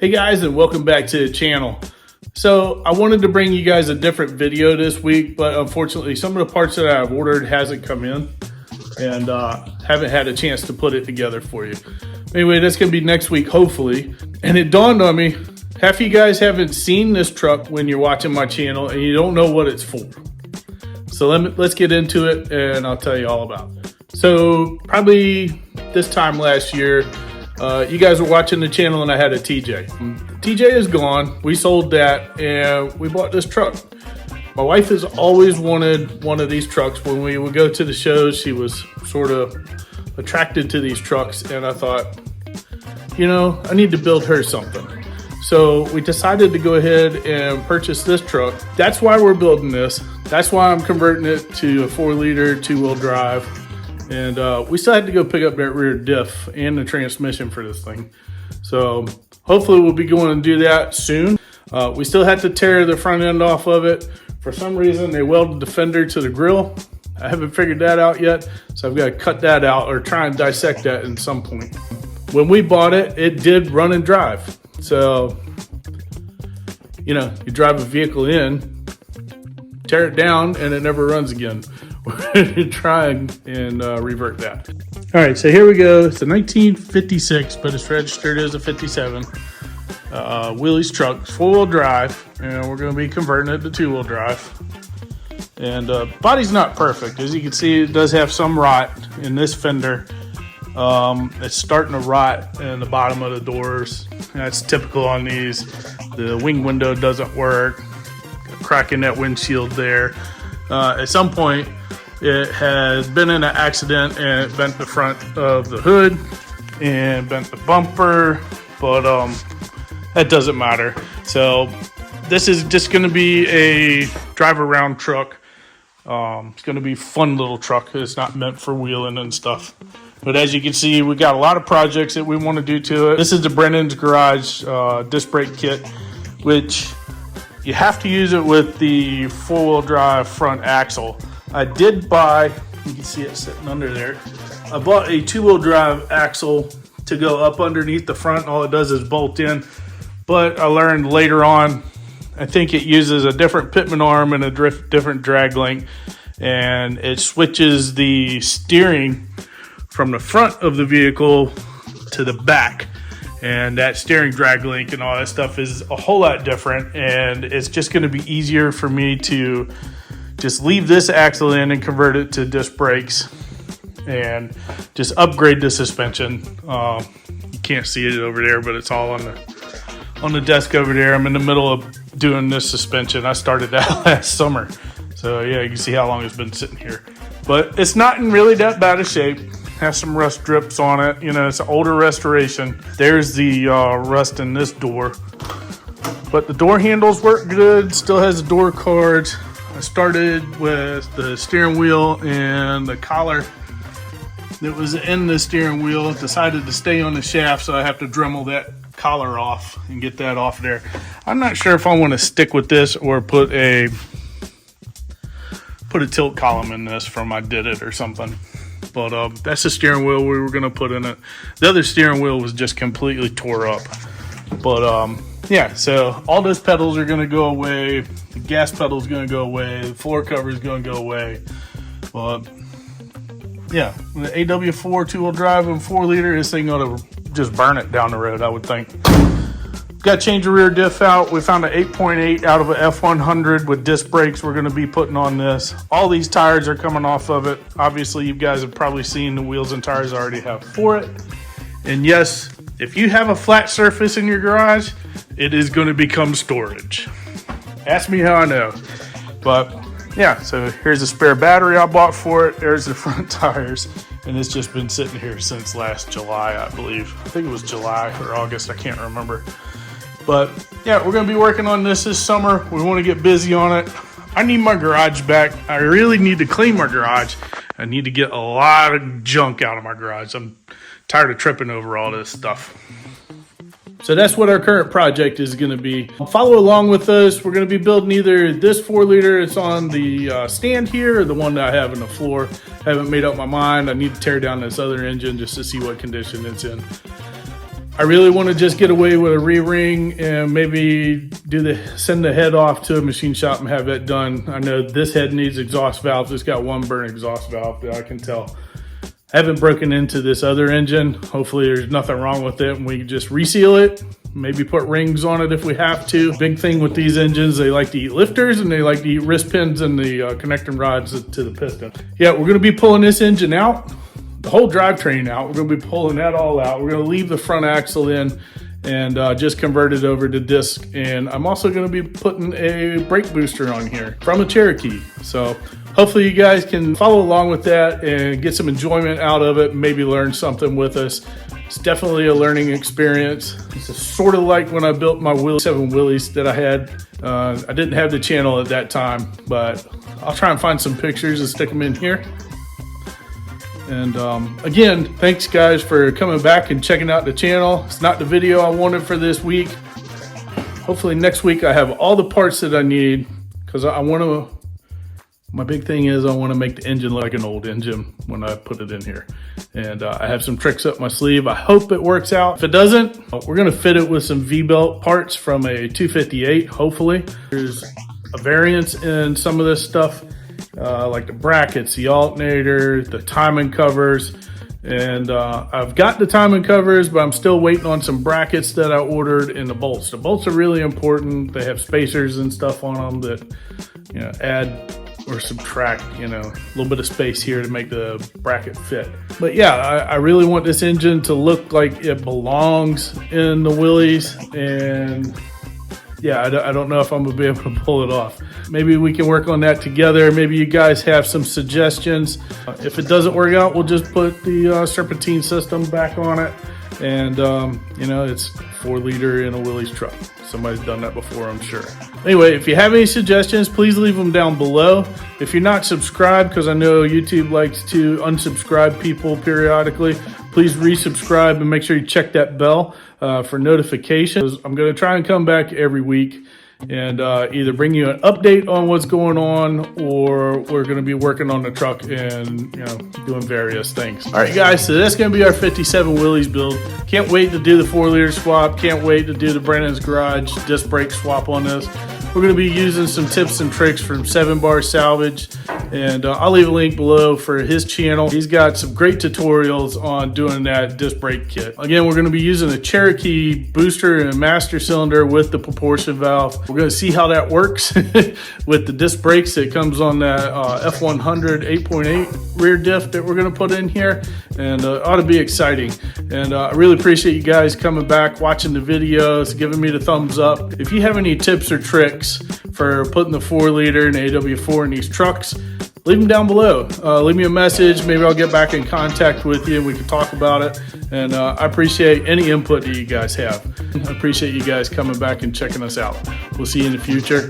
Hey guys, and welcome back to the channel. So I wanted to bring you guys a different video this week, but unfortunately some of the parts that I've ordered hasn't come in and haven't had a chance to put it together for you. Anyway, that's gonna be next week, hopefully. And it dawned on me, half of you guys haven't seen this truck when you're watching my channel and you don't know what it's for. So let's get into it and I'll tell you all about it. So probably this time last year, you guys were watching the channel and I had a TJ. TJ is gone. We sold that and we bought this truck. My wife has always wanted one of these trucks. When we would go to the shows, she was sort of attracted to these trucks, and I thought, you know, I need to build her something. So we decided to go ahead and purchase this truck. That's why we're building this. That's why I'm converting it to a 4-liter 2-wheel drive. And we still had to go pick up that rear diff and the transmission for this thing. So hopefully we'll be going to do that soon. We still had to tear the front end off of it. For some reason, they welded the fender to the grill. I haven't figured that out yet, so I've got to cut that out or try and dissect that at some point. When we bought it, it did run and drive. So, you know, you drive a vehicle in, tear it down, and it never runs again. We're going to try and revert that. All right, so here we go. It's a 1956, but it's registered as a 57. Willys Truck, 4-wheel drive, and we're going to be converting it to 2-wheel drive. And body's not perfect. As you can see, it does have some rot in this fender. It's starting to rot in the bottom of the doors. That's typical on these. The wing window doesn't work. Got a crack in that windshield there. At some point, it has been in an accident and it bent the front of the hood and bent the bumper, but that doesn't matter. So this is just going to be a drive around truck. It's going to be a fun little truck. It's not meant for wheeling and stuff. But as you can see, we got a lot of projects that we want to do to it. This is the Brennan's Garage disc brake kit, which you have to use it with the 4-wheel drive front axle. I did buy, you can see it sitting under there. I bought a 2-wheel drive axle to go up underneath the front. All it does is bolt in. But I learned later on, I think it uses a different pitman arm and a different drag link. And it switches the steering from the front of the vehicle to the back. And that steering drag link and all that stuff is a whole lot different. And it's just going to be easier for me to just leave this axle in and convert it to disc brakes and just upgrade the suspension. You can't see it over there, but it's all on the desk over there. I'm in the middle of doing this suspension. I started that last summer. So yeah, you can see how long it's been sitting here. But it's not in really that bad a shape. Has some rust drips on it. You know, it's an older restoration. There's the rust in this door. But the door handles work good. Still has the door cards. I started with the steering wheel and the collar that was in the steering wheel. Decided to stay on the shaft, so I have to Dremel that collar off and get that off there. I'm not sure if I want to stick with this or put a tilt column in this from I Did It or something. But that's the steering wheel we were going to put in it. The other steering wheel was just completely tore up. But yeah, so all those pedals are going to go away. The gas pedal is going to go away. The floor cover is going to go away. But yeah, the AW4 2-wheel drive and 4-liter, this thing ought to just burn it down the road, I would think. Got to change the rear diff out. We found an 8.8 out of an F100 with disc brakes we're going to be putting on this. All these tires are coming off of it. Obviously, you guys have probably seen the wheels and tires I already have for it. And yes, if you have a flat surface in your garage, it is going to become storage. Ask me how I know. But yeah, so here's a spare battery I bought for it. There's the front tires. And it's just been sitting here since last July, I believe. I think it was July or August, I can't remember. But yeah, we're going to be working on this summer. We want to get busy on it. I need my garage back. I really need to clean my garage. I need to get a lot of junk out of my garage. I'm tired of tripping over all this stuff. So that's what our current project is going to be. Follow along with us. We're going to be building either this 4-liter that's on the stand here or the one that I have on the floor. I haven't made up my mind. I need to tear down this other engine just to see what condition it's in. I really want to just get away with a re-ring and maybe send the head off to a machine shop and have that done. I know this head needs exhaust valves. It's got one burn exhaust valve that I can tell. I haven't broken into this other engine. Hopefully there's nothing wrong with it and we can just reseal it. Maybe put rings on it if we have to. Big thing with these engines, they like to eat lifters and they like to eat wrist pins and the connecting rods to the piston. Yeah, we're gonna be pulling this engine out, the whole drivetrain out. We're gonna be pulling that all out. We're gonna leave the front axle in and just convert it over to disc. And I'm also gonna be putting a brake booster on here from a Cherokee. So hopefully you guys can follow along with that and get some enjoyment out of it, maybe learn something with us. It's definitely a learning experience. It's sort of like when I built my 7 Willys that I had. I didn't have the channel at that time, but I'll try and find some pictures and stick them in here. And again, thanks guys for coming back and checking out the channel. It's not the video I wanted for this week. Hopefully next week I have all the parts that I need, because my big thing is I want to make the engine look like an old engine when I put it in here. And I have some tricks up my sleeve. I hope it works out. If it doesn't, we're going to fit it with some V-belt parts from a 258, hopefully. There's a variance in some of this stuff, like the brackets, the alternator, the timing covers. And I've got the timing covers, but I'm still waiting on some brackets that I ordered and the bolts. The bolts are really important. They have spacers and stuff on them that, add or subtract, a little bit of space here to make the bracket fit. But yeah, I really want this engine to look like it belongs in the Willys, and yeah, I don't know if I'm gonna be able to pull it off. Maybe we can work on that together. Maybe you guys have some suggestions. If it doesn't work out, we'll just put the serpentine system back on it, and it's 4-liter in a Willys truck. Somebody's done that before, I'm sure. Anyway, if you have any suggestions, please leave them down below. If you're not subscribed, because I know YouTube likes to unsubscribe people periodically, please resubscribe and make sure you check that bell for notifications. I'm going to try and come back every week and either bring you an update on what's going on, or we're going to be working on the truck and doing various things. All right guys, so that's going to be our 57 Willys build. Can't wait to do the 4-liter swap. Can't wait to do the Brennan's Garage disc brake swap on this. We're going to be using some tips and tricks from 7 Bar Salvage, and I'll leave a link below for his channel. He's got some great tutorials on doing that disc brake kit. Again, we're going to be using a Cherokee booster and a master cylinder with the proportion valve. We're going to see how that works with the disc brakes that comes on that F100 8.8 rear diff that we're going to put in here, and it ought to be exciting. And I really appreciate you guys coming back, watching the videos, giving me the thumbs up. If you have any tips or tricks for putting the 4-liter and AW4 in these trucks, leave them down below. Leave me a message. Maybe I'll get back in contact with you and we can talk about it. And I appreciate any input that you guys have. I appreciate you guys coming back and checking us out. We'll see you in the future.